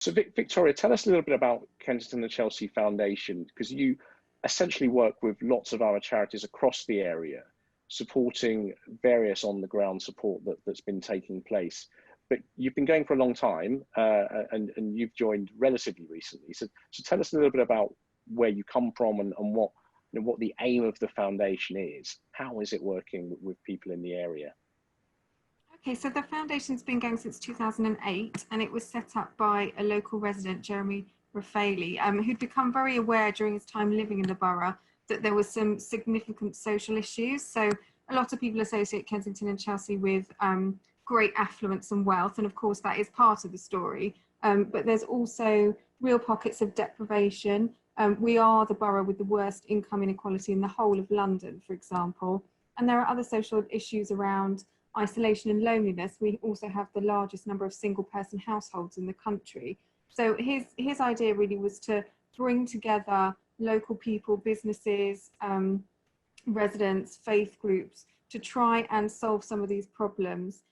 So Victoria, tell us a little bit about Kensington and Chelsea Foundation, because you essentially work with lots of other charities across the area, supporting various on-the-ground support that's been taking place. But you've been going for a long time, and you've joined relatively recently. So tell us a little bit about where you come from and what, what the aim of the foundation is. How is it working with people in the area? Okay, so the foundation's been going since 2008, and it was set up by a local resident, Jeremy Raffaeli, who'd become very aware during his time living in the borough that there was some significant social issues. So a lot of people associate Kensington and Chelsea with great affluence and wealth, and of course that is part of the story. But there's also real pockets of deprivation. We are the borough with the worst income inequality in the whole of London, for example. And there are other social issues around isolation and loneliness. We also have the largest number of single person households in the country. So his idea really was to bring together local people, businesses, residents, faith groups, to try and solve some of these problems.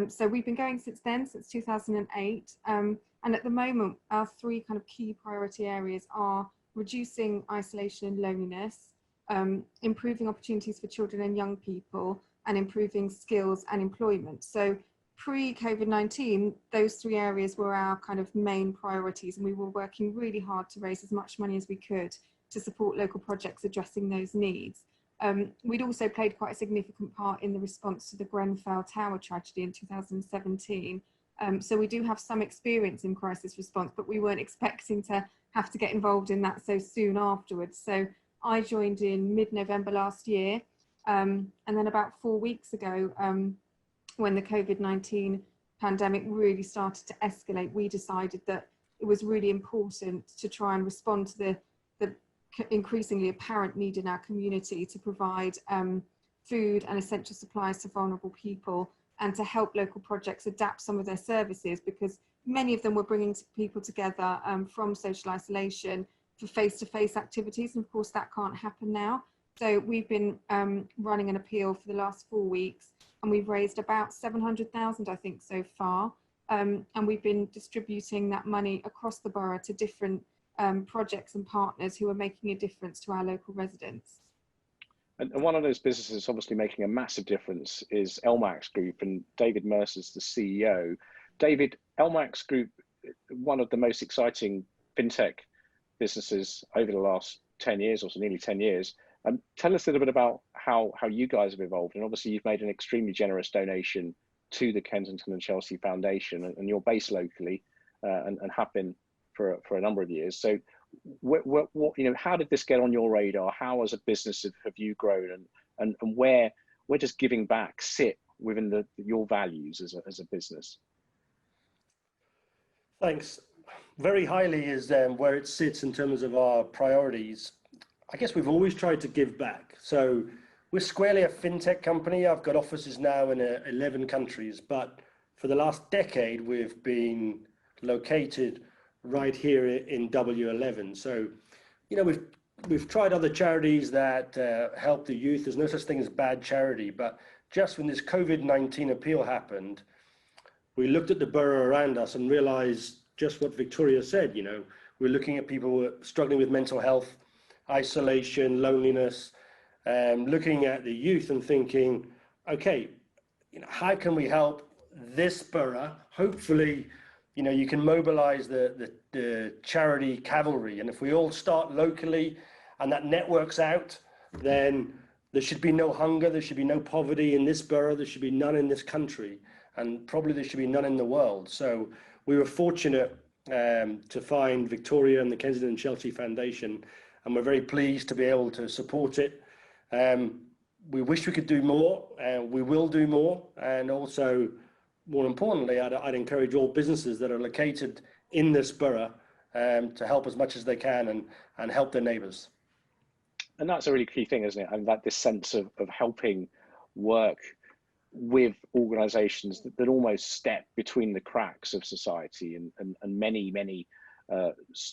So we've been going since then, since 2008. And at the moment, our three kind of key priority areas are reducing isolation and loneliness, improving opportunities for children and young people, and improving skills and employment. So pre-COVID-19, those three areas were our kind of main priorities, and we were working really hard to raise as much money as we could to support local projects addressing those needs. We'd also played quite a significant part in the response to the Grenfell Tower tragedy in 2017. So we do have some experience in crisis response, but we weren't expecting to have to get involved in that so soon afterwards. So I joined in mid-November last year. And then about 4 weeks ago, when the COVID-19 pandemic really started to escalate, we decided that it was really important to try and respond to the increasingly apparent need in our community to provide food and essential supplies to vulnerable people, and to help local projects adapt some of their services, because many of them were bringing people together from social isolation for face-to-face activities, and of course that can't happen now. So we've been running an appeal for the last 4 weeks, and we've raised about 700,000, I think, so far. And we've been distributing that money across the borough to different projects and partners who are making a difference to our local residents. And one of those businesses obviously making a massive difference is LMAX Group, and David Mercer's the CEO. David, LMAX Group, one of the most exciting fintech businesses over the last 10 years or so, nearly 10 years. Tell us a little bit about how you guys have evolved. And obviously you've made an extremely generous donation to the Kensington and Chelsea Foundation, and you're based locally and have been for a number of years. So what how did this get on your radar? How as a business have you grown, and where does giving back sit within your values as a business? Thanks. Very highly is where it sits in terms of our priorities. I guess we've always tried to give back. So we're squarely a fintech company. I've got offices now in 11 countries, but for the last decade, we've been located right here in W11. So, we've tried other charities that help the youth. There's no such thing as bad charity, but just when this COVID-19 appeal happened, we looked at the borough around us and realized just what Victoria said. We're looking at people who are struggling with mental health, isolation, loneliness, looking at the youth and thinking, okay, how can we help this borough? Hopefully, you can mobilize the charity cavalry. And if we all start locally and that networks out, then there should be no hunger, there should be no poverty in this borough, there should be none in this country, and probably there should be none in the world. So we were fortunate to find Victoria and the Kensington and Chelsea Foundation, and we're very pleased to be able to support it. We wish we could do more, and we will do more. And also, more importantly, I'd encourage all businesses that are located in this borough to help as much as they can and help their neighbours. And that's a really key thing, isn't it? And that this sense of helping work with organisations that almost step between the cracks of society, and many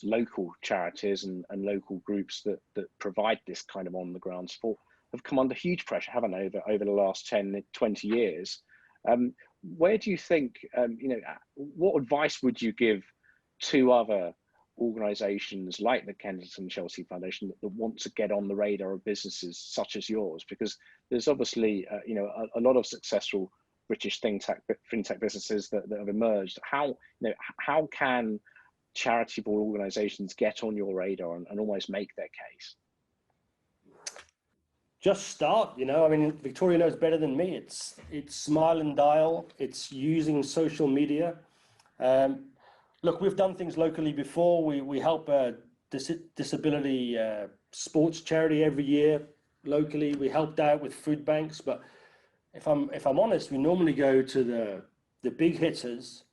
local charities and local groups that provide this kind of on the ground support have come under huge pressure, haven't they, over the last 10, 20 years. Where do you think, what advice would you give two other organisations like the Kensington Chelsea Foundation that want to get on the radar of businesses such as yours? Because there's obviously a lot of successful British fintech businesses that have emerged. How can charitable organisations get on your radar and almost make their case? Just start, I mean, Victoria knows better than me. It's smile and dial. It's using social media. Look, we've done things locally before. We help a disability sports charity every year locally. We helped out with food banks, but if I'm honest, we normally go to the big hitters,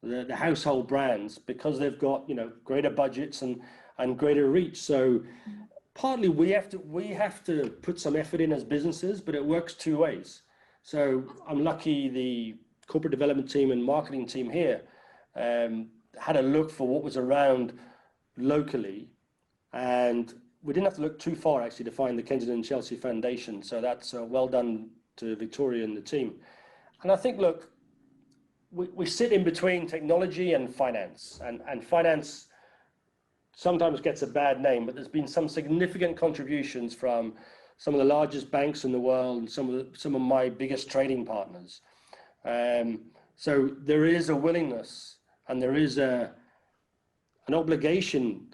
the household brands, because they've got greater budgets and greater reach. So partly we have to put some effort in as businesses, but it works two ways. So I'm lucky the corporate development team and marketing team here had a look for what was around locally, and we didn't have to look too far actually to find the Kensington Chelsea Foundation. So that's well done to Victoria and the team. And I think, look, we sit in between technology and finance, and finance sometimes gets a bad name, but there's been some significant contributions from some of the largest banks in the world and some of my biggest trading partners. So there is a willingness and there is an obligation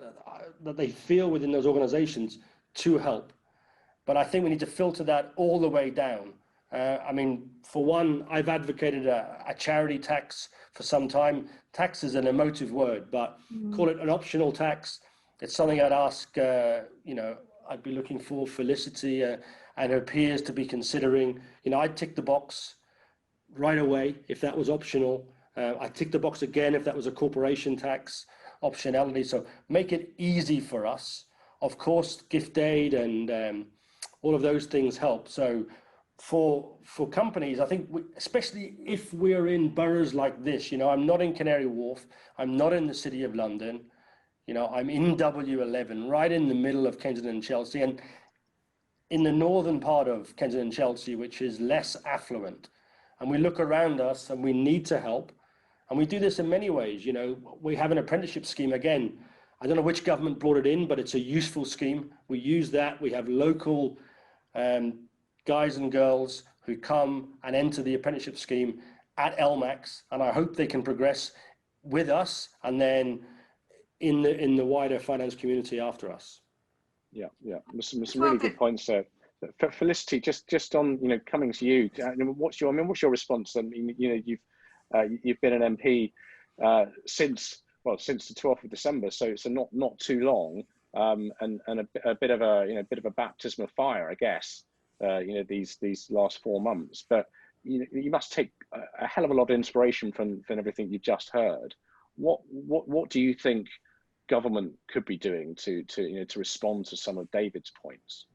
that they feel within those organizations to help. But I think we need to filter that all the way down. I mean, for one, I've advocated a charity tax for some time. Tax is an emotive word, but call it an optional tax. It's something I'd ask, I'd be looking for Felicity and her peers to be considering. I'd tick the box right away if that was optional. I'd tick the box again if that was a corporation tax optionality. So make it easy for us. Of course, gift aid and all of those things help. So for companies, I think, especially if we're in boroughs like this, I'm not in Canary Wharf, I'm not in the City of London, I'm in W11, right in the middle of Kensington and Chelsea, and in the northern part of Kensington and Chelsea, which is less affluent. And we look around us and we need to help. And we do this in many ways. We have an apprenticeship scheme. Again, I don't know which government brought it in, but it's a useful scheme. We use that. We have local guys and girls who come and enter the apprenticeship scheme at LMAX, and I hope they can progress with us and then in the wider finance community after us. Yeah. Some really good points there. Felicity, just on coming to you, what's your response? I mean, you've been an MP since the 12th of December, so it's not too long, and a bit of a baptism of fire, I guess. These last 4 months, but you must take a hell of a lot of inspiration from everything you've just heard. What do you think government could be doing to respond to some of David's points?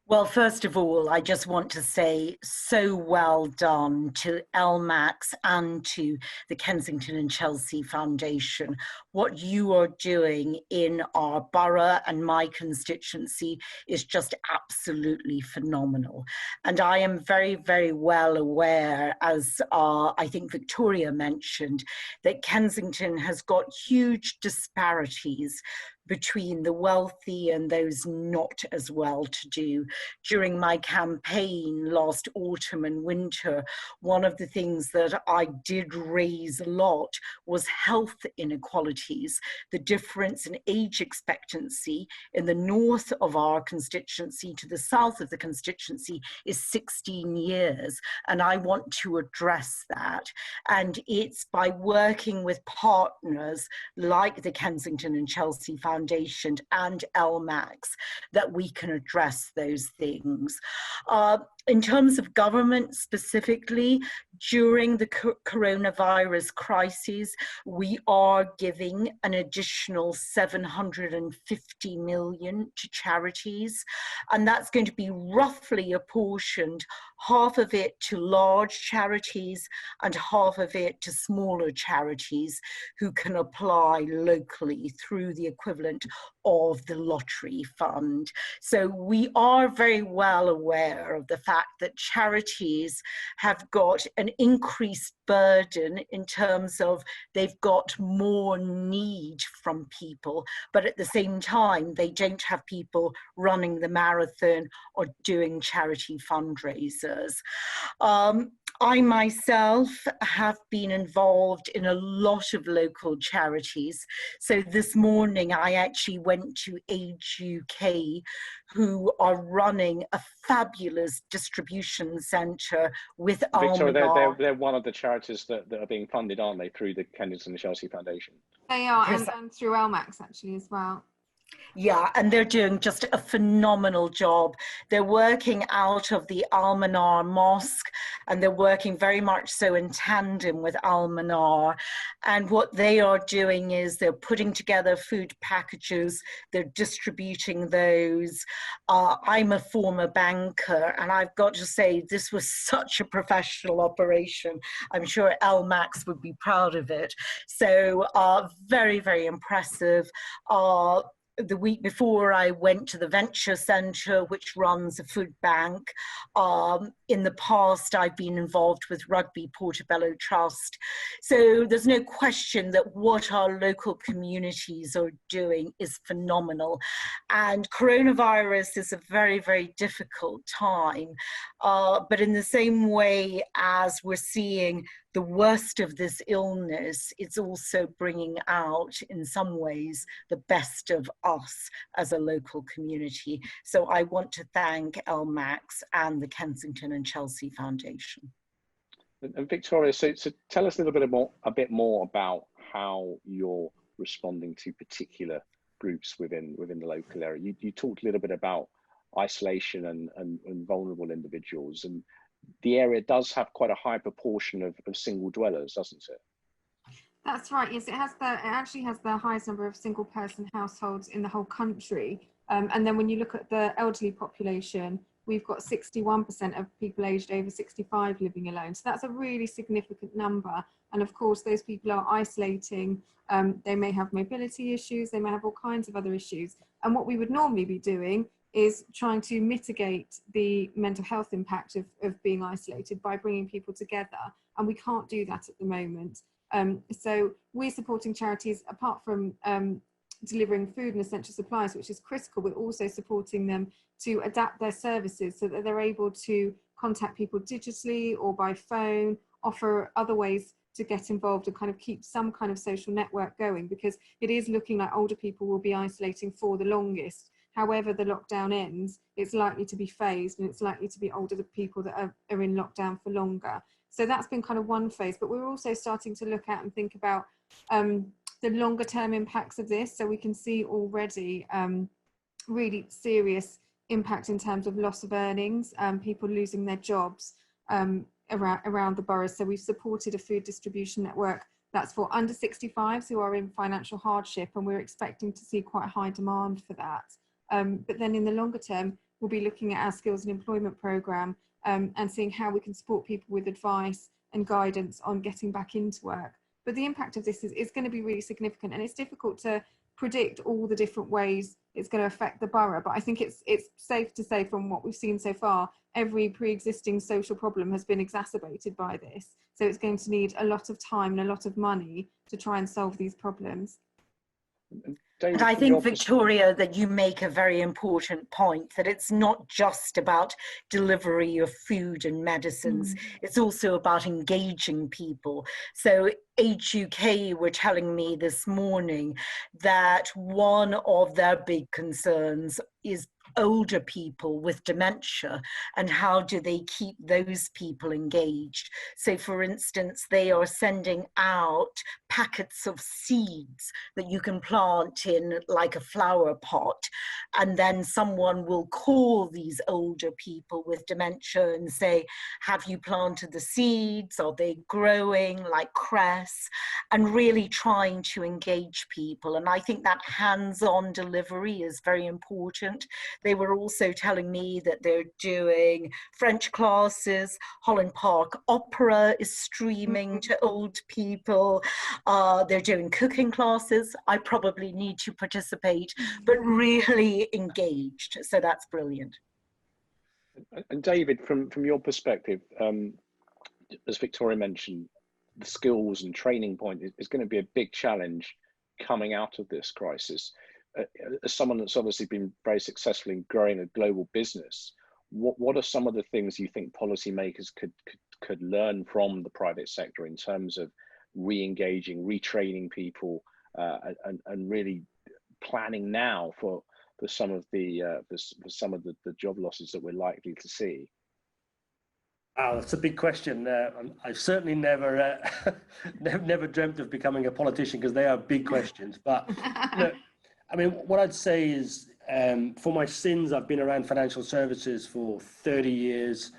Well, first of all, I just want to say so well done to LMAX and to the Kensington and Chelsea Foundation. What you are doing in our borough and my constituency is just absolutely phenomenal. And I am very, very well aware, as I think Victoria mentioned, that Kensington has got huge disparities between the wealthy and those not as well to do. During my campaign last autumn and winter, one of the things that I did raise a lot was health inequalities. The difference in age expectancy in the north of our constituency to the south of the constituency is 16 years, and I want to address that. And it's by working with partners like the Kensington and Chelsea Foundation and LMAX that we can address those things. In terms of government specifically, during the coronavirus crisis, we are giving an additional 750 million to charities, and that's going to be roughly apportioned, half of it to large charities and half of it to smaller charities who can apply locally through the equivalent equivalent of the lottery fund. So we are very well aware of the fact that charities have got an increased burden in terms of they've got more need from people, but at the same time, they don't have people running the marathon or doing charity fundraisers. I myself have been involved in a lot of local charities. So this morning I actually went to Age UK, who are running a fabulous distribution centre with Victoria, they're one of the charities that are being funded, aren't they, through the Kensington Chelsea Foundation? They are, and through LMAX actually as well. Yeah, and they're doing just a phenomenal job. They're working out of the Almanar Mosque, and they're working very much so in tandem with Almanar. And what they are doing is they're putting together food packages, they're distributing those. I'm a former banker, and I've got to say, this was such a professional operation. I'm sure LMAX would be proud of it. So very, very impressive. The week before, I went to the Venture Centre, which runs a food bank. In the past, I've been involved with Rugby Portobello Trust. So there's no question that what our local communities are doing is phenomenal. And coronavirus is a very, very difficult time. But in the same way as we're seeing the worst of this illness, it's also bringing out, in some ways, the best of us as a local community. So I want to thank LMAX and the Kensington and Chelsea Foundation. And Victoria, so tell us a bit more about how you're responding to particular groups within the local area. You talked a little bit about isolation and vulnerable individuals, and the area does have quite a high proportion of single dwellers, doesn't it? That's right. Yes, it actually has the highest number of single person households in the whole country. And then when you look at the elderly population, we've got 61% of people aged over 65 living alone. So that's a really significant number. And of course, those people are isolating. They may have mobility issues. They may have all kinds of other issues. And what we would normally be doing is trying to mitigate the mental health impact of being isolated by bringing people together. And we can't do that at the moment. So we're supporting charities, apart from delivering food and essential supplies, which is critical, we're also supporting them to adapt their services so that they're able to contact people digitally or by phone, offer other ways to get involved and kind of keep some kind of social network going, because it is looking like older people will be isolating for the longest. However the lockdown ends, it's likely to be phased, and it's likely to be older people that are in lockdown for longer. So that's been kind of one phase, but we're also starting to look at and think about the longer term impacts of this. So we can see already really serious impact in terms of loss of earnings, people losing their jobs around the borough. So we've supported a food distribution network that's for under 65s who are in financial hardship, and we're expecting to see quite high demand for that. But then in the longer term, we'll be looking at our skills and employment programme and seeing how we can support people with advice and guidance on getting back into work. But the impact of this is going to be really significant, and it's difficult to predict all the different ways it's going to affect the borough. But I think it's safe to say, from what we've seen so far, every pre-existing social problem has been exacerbated by this. So it's going to need a lot of time and a lot of money to try and solve these problems. And I think, Victoria, that you make a very important point, that it's not just about delivery of food and medicines, it's also about engaging people. So Age UK were telling me this morning that one of their big concerns is older people with dementia, and how do they keep those people engaged. So for instance, they are sending out packets of seeds that you can plant in like a flower pot, and then someone will call these older people with dementia and say, have you planted the seeds? Are they growing like cress? And really trying to engage people. And I think that hands-on delivery is very important. they were also telling me that they're doing French classes. Holland Park Opera is streaming to old people. They're doing cooking classes. I probably need to participate, but really engaged. So that's brilliant. And David, from your perspective, as Victoria mentioned, the skills and training point is going to be a big challenge coming out of this crisis. As someone that's obviously been very successful in growing a global business, what are some of the things you think policymakers could learn from the private sector in terms of re-engaging, retraining people, and really planning now for some of the job losses that we're likely to see? Wow, that's a big question. I've certainly never never dreamt of becoming a politician, because they are big questions. But look, I mean, what I'd say is, for my sins, I've been around financial services for 30 years.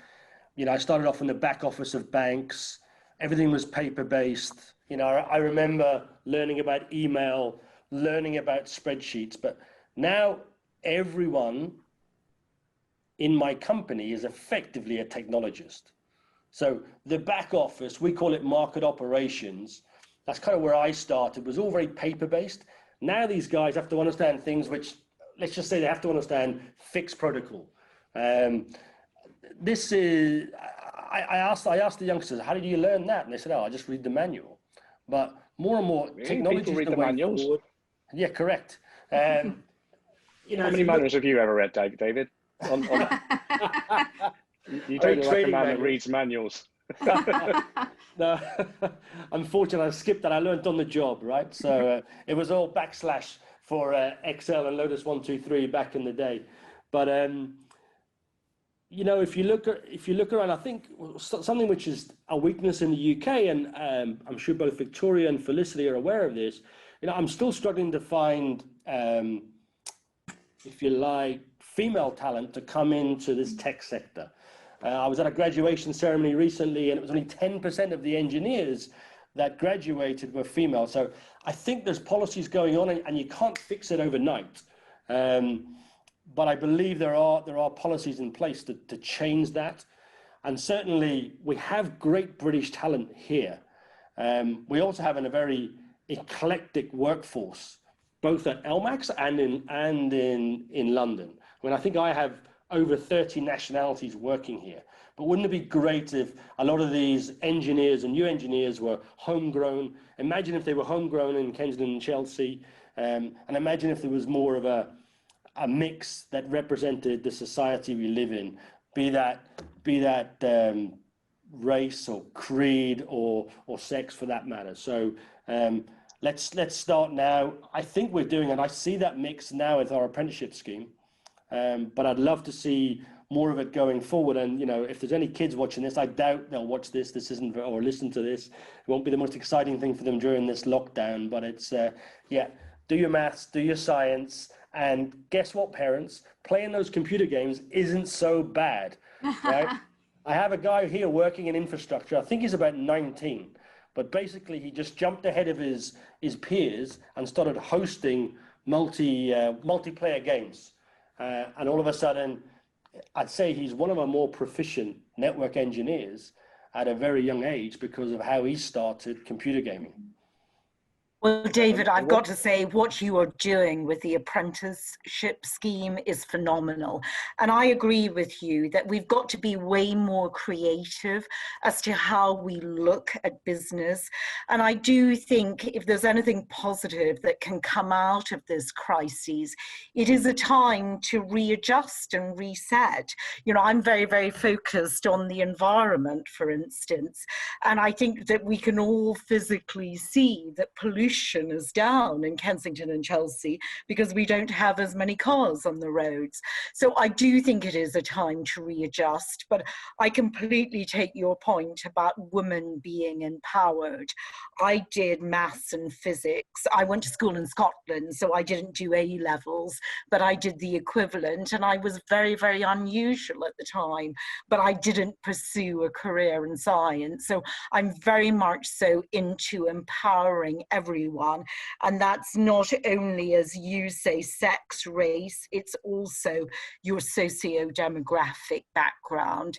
I started off in the back office of banks. Everything was paper-based. I remember learning about email, learning about spreadsheets. But now everyone in my company is effectively a technologist. So the back office, we call it market operations. That's kind of where I started. It was all very paper-based. Now these guys have to understand things which, let's just say, they have to understand fixed protocol. This is, I asked the youngsters, how did you learn that? And they said, I just read the manual. But more and more, really? technology is the way manuals forward. Yeah, correct. How many manuals have you ever read, David? You don't look like a man that reads manuals. No, unfortunately, I skipped that. I learned on the job, right? So it was all backslash for Excel and Lotus 1-2-3 back in the day. But if you look around, I think something which is a weakness in the UK, and I'm sure both Victoria and Felicity are aware of this. I'm still struggling to find, if you like, female talent to come into this tech sector. I was at a graduation ceremony recently, and it was only 10% of the engineers that graduated were female. So I think there's policies going on, and you can't fix it overnight. But I believe there are policies in place to change that. And certainly we have great British talent here. We also have a very eclectic workforce, both at LMAX and in London. I think I have over 30 nationalities working here. But wouldn't it be great if a lot of these engineers and new engineers were homegrown? Imagine if they were homegrown in Kensington Chelsea, and imagine if there was more of a mix that represented the society we live in, be that race or creed or sex for that matter. So let's start now. I think we're doing it. I see that mix now with our apprenticeship scheme. But I'd love to see more of it going forward. And, if there's any kids watching this, I doubt they'll watch this. This isn't, or listen to this. It won't be the most exciting thing for them during this lockdown. But it's, do your maths, do your science. And guess what, parents? Playing those computer games isn't so bad, right? I have a guy here working in infrastructure. I think he's about 19. But basically, he just jumped ahead of his peers and started hosting multiplayer games. And all of a sudden, I'd say he's one of our more proficient network engineers at a very young age because of how he started computer gaming. Well, David, I've got to say what you are doing with the apprenticeship scheme is phenomenal. And I agree with you that we've got to be way more creative as to how we look at business. And I do think if there's anything positive that can come out of this crisis, it is a time to readjust and reset. I'm very, very focused on the environment, for instance. And I think that we can all physically see that pollution is down in Kensington and Chelsea because we don't have as many cars on the roads. So I do think it is a time to readjust, but I completely take your point about women being empowered. I did maths and physics. I went to school in Scotland, so I didn't do A levels, but I did the equivalent, and I was very, very unusual at the time, but I didn't pursue a career in science. So I'm very much so into empowering everyone everyone. And that's not only, as you say, sex, race, it's also your socio-demographic background.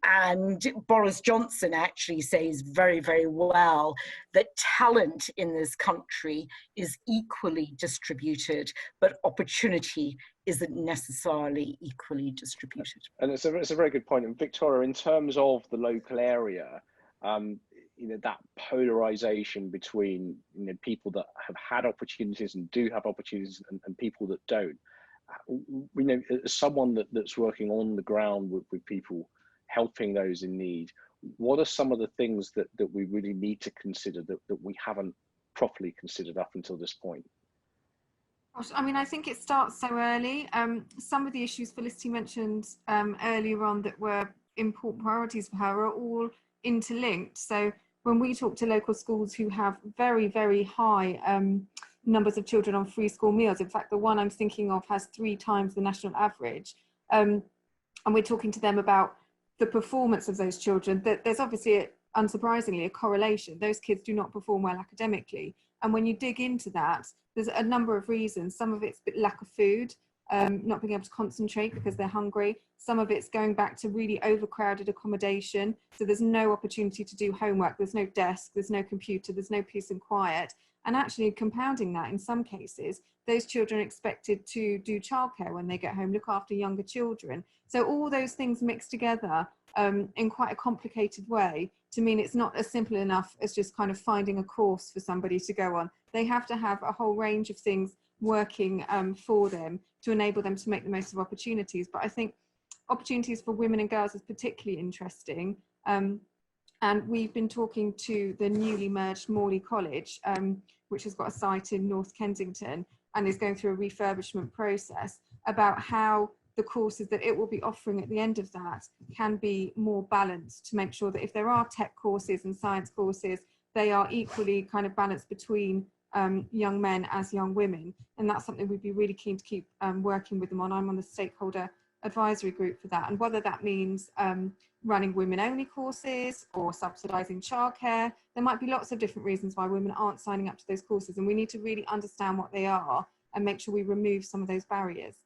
And Boris Johnson actually says very, very well that talent in this country is equally distributed, but opportunity isn't necessarily equally distributed. And it's a very good point. And Victoria, in terms of the local area, that polarization between people that have had opportunities and do have opportunities and people that don't. As someone that's working on the ground with people, helping those in need, what are some of the things that we really need to consider that we haven't properly considered up until this point? I mean, I think it starts so early. Some of the issues Felicity mentioned earlier on that were important priorities for her are all interlinked. So when we talk to local schools who have very, very high numbers of children on free school meals, in fact, the one I'm thinking of has 3 times the national average, and we're talking to them about the performance of those children, that there's obviously, unsurprisingly, a correlation. Those kids do not perform well academically. And when you dig into that, there's a number of reasons. Some of it's lack of food, not being able to concentrate because they're hungry. Some of it's going back to really overcrowded accommodation. So there's no opportunity to do homework. There's no desk, there's no computer, there's no peace and quiet. And actually compounding that, in some cases, those children are expected to do childcare when they get home, look after younger children. So all those things mixed together in quite a complicated way to mean it's not as simple enough as just kind of finding a course for somebody to go on. They have to have a whole range of things working for them to enable them to make the most of opportunities. But I think opportunities for women and girls is particularly interesting. And we've been talking to the newly merged Morley College, which has got a site in North Kensington and is going through a refurbishment process, about how the courses that it will be offering at the end of that can be more balanced, to make sure that if there are tech courses and science courses, they are equally kind of balanced between young men as young women. And that's something we'd be really keen to keep working with them on. I'm on the stakeholder advisory group for that, and whether that means running women-only courses or subsidising childcare. There might be lots of different reasons why women aren't signing up to those courses, and we need to really understand what they are and make sure we remove some of those barriers.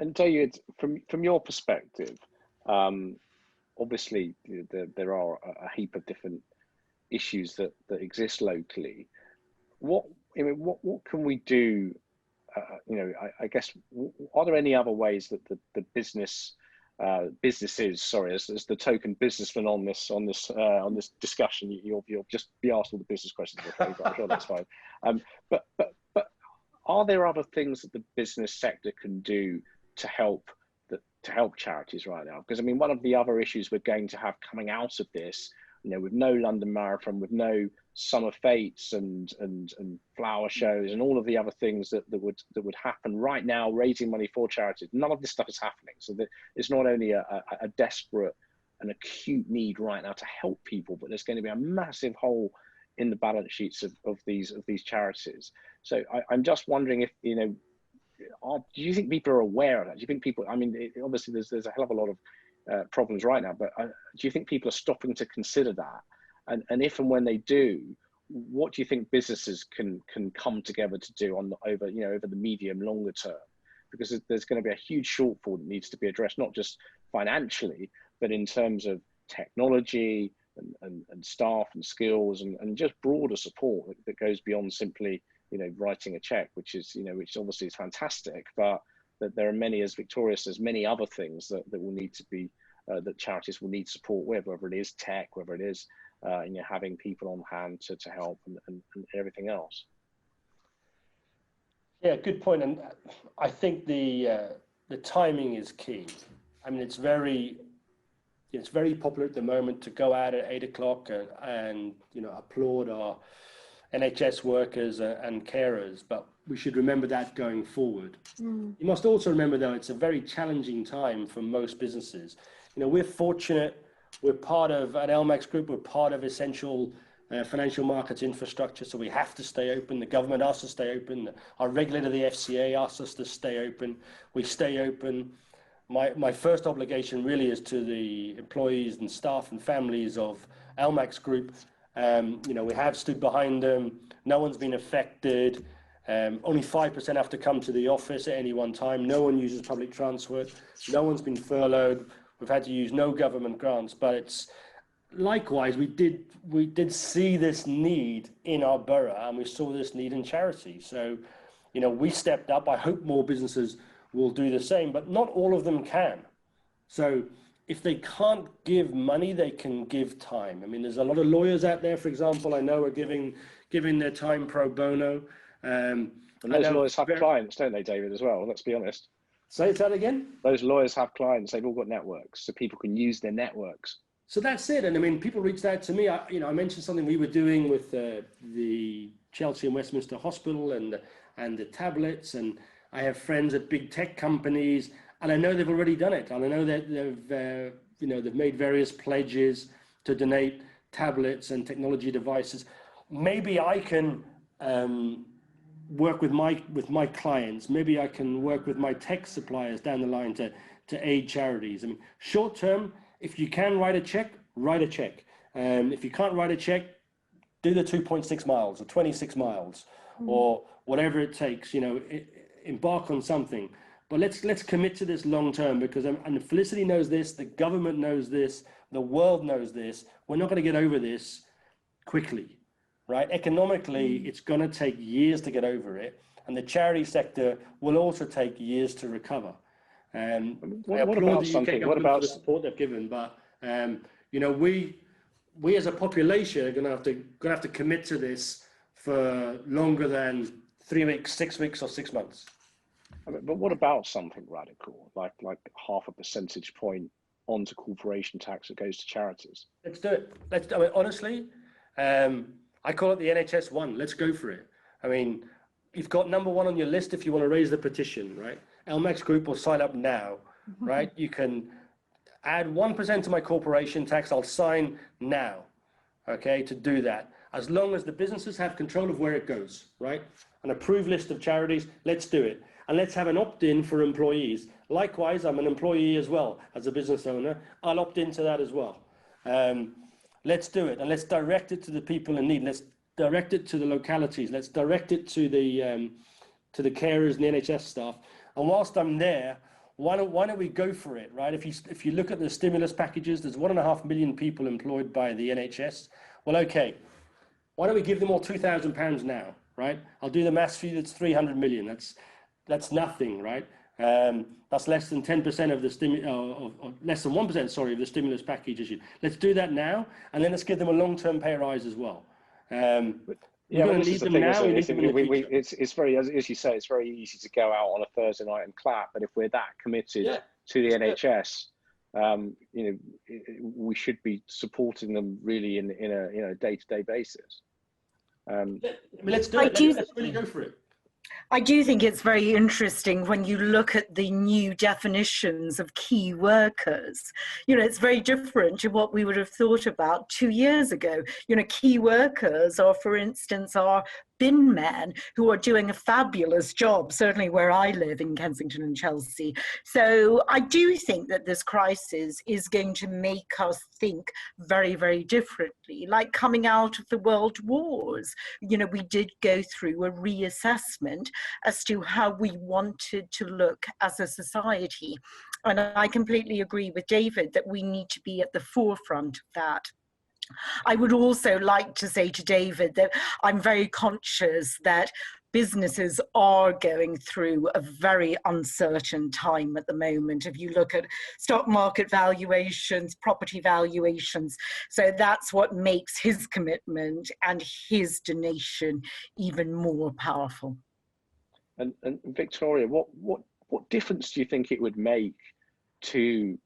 And David, from your perspective, obviously there are a heap of different issues that exist locally. What can we do? I guess, are there any other ways that the businesses, as the token businessman on this discussion, you'll just be asked all the business questions, but I'm sure that's fine. But are there other things that the business sector can do to help charities right now? Because I mean, one of the other issues we're going to have coming out of this, with no London Marathon, with no summer fetes and flower shows and all of the other things that would happen right now, raising money for charities, none of this stuff is happening. So it's not only a desperate and acute need right now to help people, but there's going to be a massive hole in the balance sheets of these charities. So I'm just wondering if, do you think people are aware of that? Do you think people, I mean, obviously there's a hell of a lot of problems right now, but do you think people are stopping to consider that? And if and when they do, what do you think businesses can come together to do over the medium, longer term? Because there's going to be a huge shortfall that needs to be addressed, not just financially, but in terms of technology and staff and skills and just broader support that goes beyond simply writing a check, which obviously is fantastic, but that there are many, as Victoria says, many other things that will need to be that charities will need support with, whether it is tech, whether it is having people on hand to help and everything else. Yeah, good point. And I think the timing is key. I mean, it's very popular at the moment to go out at 8 o'clock and applaud our NHS workers and carers, but we should remember that going forward. You must also remember, though, it's a very challenging time for most businesses. We're fortunate. We're part of, at LMAX Group, we're part of essential financial markets infrastructure, so we have to stay open. The government asks us to stay open. Our regulator, the FCA, asks us to stay open. We stay open. My first obligation really is to the employees and staff and families of LMAX Group You know, we have stood behind them. No one's been affected. Only 5% have to come to the office at any one time. No one uses public transport. No one's been furloughed. We've had to use no government grants, but it's likewise, we did see this need in our borough, and we saw this need in charity. So, you know, we stepped up. I hope more businesses will do the same, but not all of them can. So if they can't give money, they can give time. I mean, there's a lot of lawyers out there, for example, I know are giving their time pro bono. And those lawyers have clients, don't they, David, as well? Let's be honest. Say that again? Those lawyers have clients. They've all got networks, so people can use their networks. So that's it. And I mean, people reached out to me. I mentioned something we were doing with the Chelsea and Westminster Hospital and the tablets. And I have friends at big tech companies, and I know they've already done it. And I know that they've made various pledges to donate tablets and technology devices. Maybe I can work with my clients. Maybe I can work with my tech suppliers down the line to aid charities. I mean, short term, if you can write a check, write a check. If you can't write a check, do the 2.6 miles or 26 miles or whatever it takes. You know, embark on something. But let's commit to this long term, because and Felicity knows this, the government knows this, the world knows this. We're not going to get over this quickly, right? Economically, it's going to take years to get over it, and the charity sector will also take years to recover. What about something? What about the support they've given? But you know, we as a population are going to have to commit to this for longer than 3 weeks, 6 weeks, or 6 months. I mean, but what about something radical, like 0.5 percentage point onto corporation tax that goes to charities? Let's do it. I mean, honestly, I call it the NHS one. Let's go for it. I mean, you've got number one on your list if you want to raise the petition, right? LMAX Group will sign up now, right? You can add 1% to my corporation tax. I'll sign now, okay, to do that. As long as the businesses have control of where it goes, right? An approved list of charities, let's do it. And let's have an opt-in for employees. Likewise, I'm an employee as well as a business owner. I'll opt into that as well. Let's do it, and let's direct it to the people in need. Let's direct it to the localities. Let's direct it to the carers and the NHS staff. And whilst I'm there, why don't we go for it, right? If you look at the stimulus packages, there's 1.5 million people employed by the NHS. Well, okay, why don't we give them all £2,000 now, right? I'll do the maths for you. That's 300 million. That's nothing, right? That's less than 10% of the or less than 1%, sorry, of the stimulus package issue. Let's do that now, and then let's give them a long-term pay rise as well. Yeah, well, this is the thing, it's very, as you say, it's very easy to go out on a Thursday night and clap, but if we're that committed to the NHS, you know, we should be supporting them really in a day-to-day basis. Let's do it. Let's really go for it. I do think it's very interesting when you look at the new definitions of key workers. You know, it's very different to what we would have thought about 2 years ago. You know, key workers are, for instance, are bin men who are doing a fabulous job, certainly where I live in Kensington and Chelsea. So I do think that this crisis is going to make us think very, very differently, like coming out of the world wars. You know, we did go through a reassessment as to how we wanted to look as a society. And I completely agree with David that we need to be at the forefront of that. I would also like to say to David that I'm very conscious that businesses are going through a very uncertain time at the moment. If you look at stock market valuations, property valuations, so that's what makes his commitment and his donation even more powerful. And Victoria, what difference do you think it would make to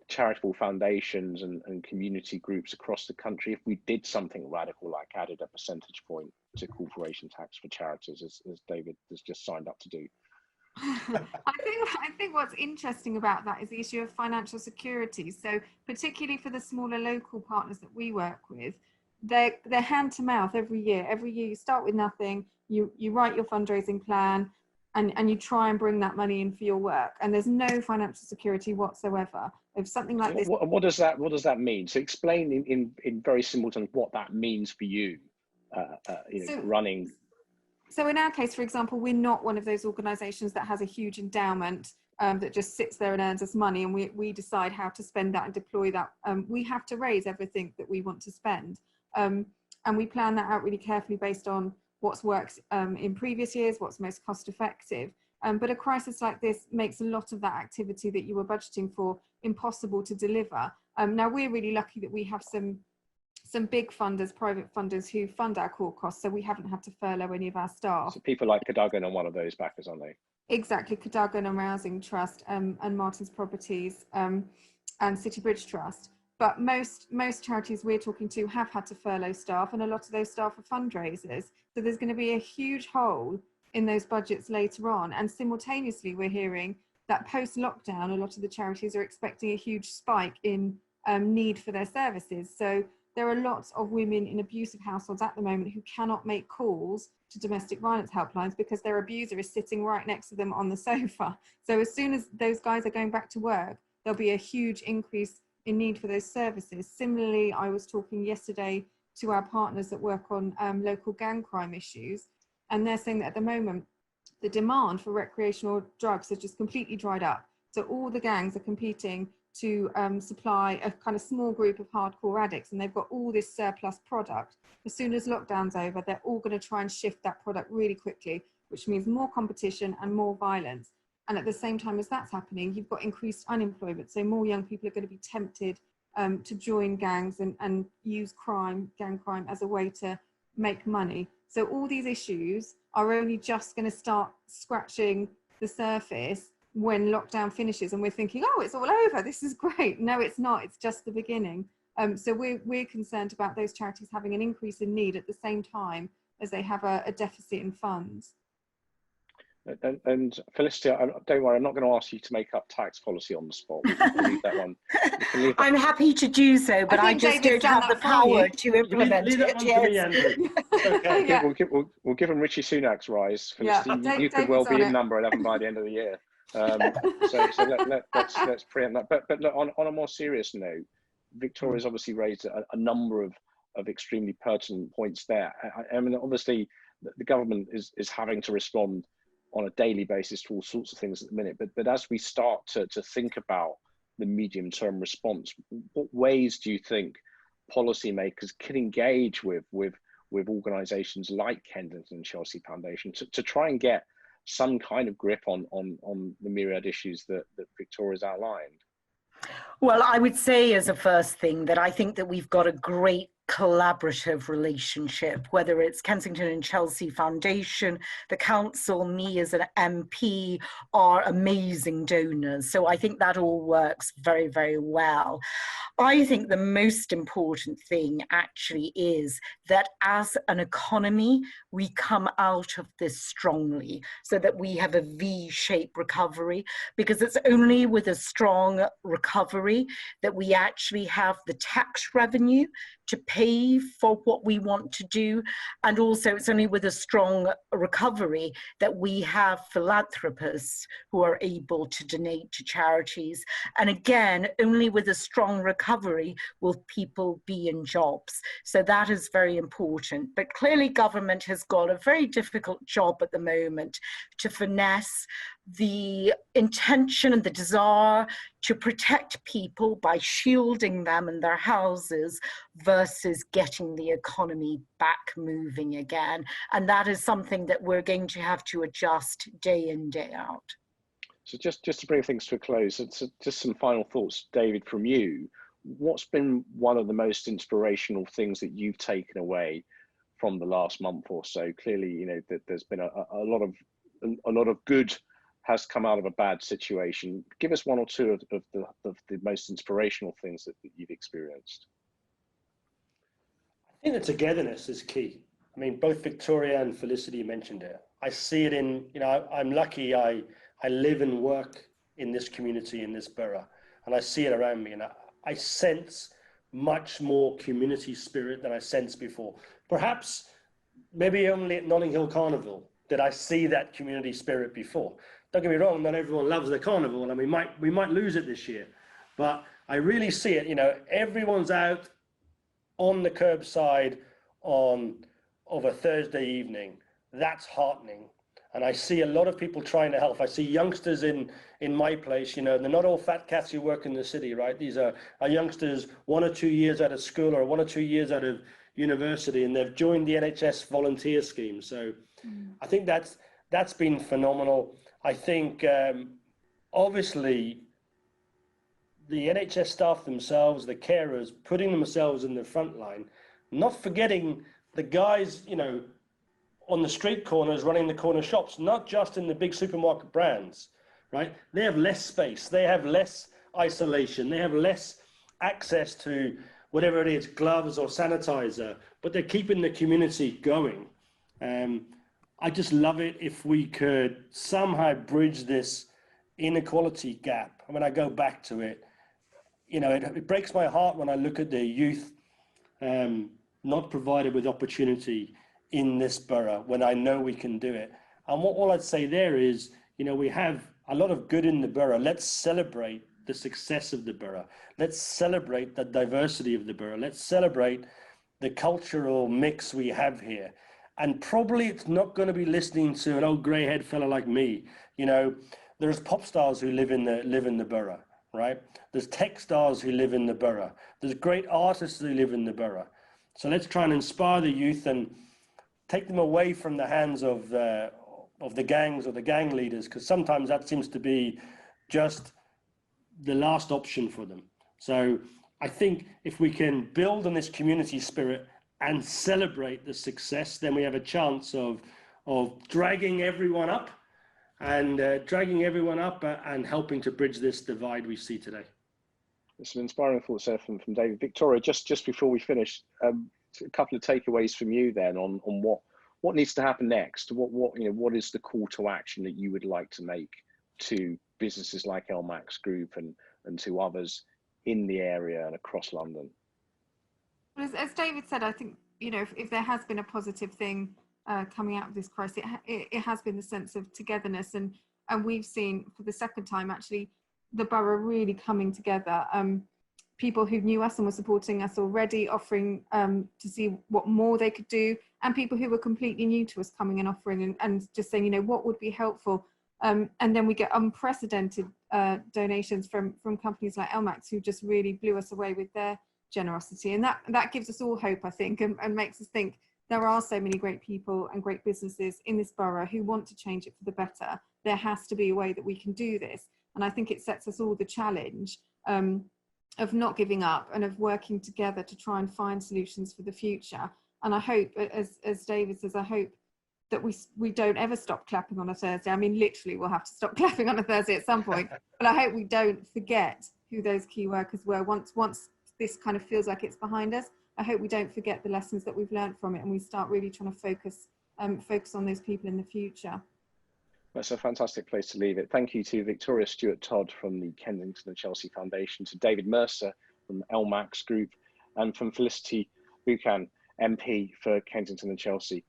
charitable foundations and community groups across the country if we did something radical, like added a percentage point to corporation tax for charities, as David has just signed up to do? I think what's interesting about that is the issue of financial security. So particularly for the smaller local partners that we work with, they're hand to mouth every year. Every year you start with nothing, you write your fundraising plan, and you try and bring that money in for your work, and there's no financial security whatsoever. If something like this, what does that mean? So explain in very simple terms what that means for you, running. So in our case, for example, we're not one of those organisations that has a huge endowment that just sits there and earns us money, and we decide how to spend that and deploy that. We have to raise everything that we want to spend, and we plan that out really carefully based on what's worked in previous years, what's most cost effective. But a crisis like this makes a lot of that activity that you were budgeting for impossible to deliver. Now we're really lucky that we have some big funders, private funders, who fund our core costs, so we haven't had to furlough any of our staff. So people like Cadogan are one of those backers, aren't they? Exactly, Cadogan and Rousing Trust, and Martin's Properties, and City Bridge Trust. But most charities we're talking to have had to furlough staff, and a lot of those staff are fundraisers. So there's going to be a huge hole in those budgets later on. And simultaneously, we're hearing that post-lockdown, a lot of the charities are expecting a huge spike in need for their services. So there are lots of women in abusive households at the moment who cannot make calls to domestic violence helplines because their abuser is sitting right next to them on the sofa. So as soon as those guys are going back to work, there'll be a huge increase in need for those services. Similarly, I was talking yesterday to our partners that work on local gang crime issues, and they're saying that at the moment, the demand for recreational drugs has just completely dried up. So all the gangs are competing to supply a kind of small group of hardcore addicts, and they've got all this surplus product. As soon as lockdown's over, they're all going to try and shift that product really quickly, which means more competition and more violence. And at the same time as that's happening, you've got increased unemployment. So more young people are going to be tempted to join gangs and use gang crime as a way to make money. So all these issues are only just going to start scratching the surface when lockdown finishes, and we're thinking, oh, it's all over, this is great. No, it's not, it's just the beginning. So we're concerned about those charities having an increase in need at the same time as they have a deficit in funds. And Felicity, don't worry, I'm not going to ask you to make up tax policy on the spot. We can leave that one. I'm happy to do so, but I just don't have the power to implement leave that one to me, Andrew. Okay. Yeah. We'll give him Richie Sunak's rise. Felicity, Yeah, you could well be in it. number 11 by the end of the year. So let's preempt that. But look, on a more serious note, Victoria's obviously raised a number of extremely pertinent points there. I mean, obviously, the government is having to respond on a daily basis to all sorts of things at the minute. But as we start to think about the medium-term response, what ways do you think policymakers can engage with organisations like Kensington Chelsea Foundation to try and get some kind of grip on the myriad issues that Victoria's outlined? Well, I would say as a first thing that I think that we've got a great collaborative relationship, whether it's Kensington and Chelsea Foundation, the council, me as an MP, are amazing donors. So I think that all works very, very well. I think the most important thing actually is that as an economy, we come out of this strongly so that we have a V-shaped recovery, because it's only with a strong recovery that we actually have the tax revenue to pay for what we want to do. And also it's only with a strong recovery that we have philanthropists who are able to donate to charities. And again, only with a strong recovery will people be in jobs. So that is very important. But clearly government has got a very difficult job at the moment to finesse the intention and the desire to protect people by shielding them in their houses versus getting the economy back moving again. And that is something that we're going to have to adjust day in, day out. So just to bring things to a close, just some final thoughts, David, from you. What's been one of the most inspirational things that you've taken away from the last month or so? Clearly, you know, that there's been a lot of good has come out of a bad situation. Give us one or two of the most inspirational things that you've experienced. I think the togetherness is key. I mean, both Victoria and Felicity mentioned it. I see it in, you know, I'm lucky I live and work in this community, in this borough, and I see it around me, and I sense much more community spirit than I sensed before. Perhaps maybe only at Notting Hill Carnival did I see that community spirit before. Don't get me wrong, not everyone loves the carnival, and we might lose it this year, but I really see it. You know, everyone's out on the curbside of a Thursday evening. That's heartening. And I see a lot of people trying to help. I see youngsters in my place, you know, they're not all fat cats who work in the city, right? These are youngsters 1 or 2 years out of school or 1 or 2 years out of university, and they've joined the NHS volunteer scheme. So I think that's been phenomenal. I think obviously the NHS staff themselves, the carers, putting themselves in the front line, not forgetting the guys, you know, on the street corners running the corner shops, not just in the big supermarket brands, right? They have less space, they have less isolation, they have less access to whatever it is, gloves or sanitizer, but they're keeping the community going. I just love it if we could somehow bridge this inequality gap. I mean, I go back to it, you know, it breaks my heart when I look at the youth not provided with opportunity in this borough when I know we can do it. And all I'd say there is, you know, we have a lot of good in the borough. Let's celebrate the success of the borough. Let's celebrate the diversity of the borough. Let's celebrate the cultural mix we have here. And probably it's not going to be listening to an old grey-haired fella like me. You know, there's pop stars who live in the borough, right? There's tech stars who live in the borough. There's great artists who live in the borough. So let's try and inspire the youth and take them away from the hands of the gangs or the gang leaders, because sometimes that seems to be just the last option for them. So I think if we can build on this community spirit and celebrate the success, then we have a chance of dragging everyone up and helping to bridge this divide we see today. Some inspiring thoughts there from David. Victoria, just before we finish, a couple of takeaways from you then on what needs to happen next. What is the call to action that you would like to make to businesses like LMAX Group and to others in the area and across London? As David said, I think, you know, if there has been a positive thing coming out of this crisis, it has been the sense of togetherness, and we've seen for the second time actually the borough really coming together. People who knew us and were supporting us already, offering to see what more they could do, and people who were completely new to us coming and offering and just saying, you know, what would be helpful. And then we get unprecedented donations from companies like LMAX, who just really blew us away with their generosity. And that gives us all hope, I think, and makes us think there are so many great people and great businesses in this borough who want to change it for the better. There has to be a way that we can do this. And I think it sets us all the challenge of not giving up and of working together to try and find solutions for the future. And I hope, as David says, I hope that we don't ever stop clapping on a Thursday. I mean, literally, we'll have to stop clapping on a Thursday at some point. But I hope we don't forget who those key workers were once this kind of feels like it's behind us. I hope we don't forget the lessons that we've learned from it, and we start really trying to focus on those people in the future. That's a fantastic place to leave it. Thank you to Victoria Steward Todd from the Kensington Chelsea Foundation, to David Mercer from LMAX Group, and from Felicity Buchan, MP for Kensington and Chelsea.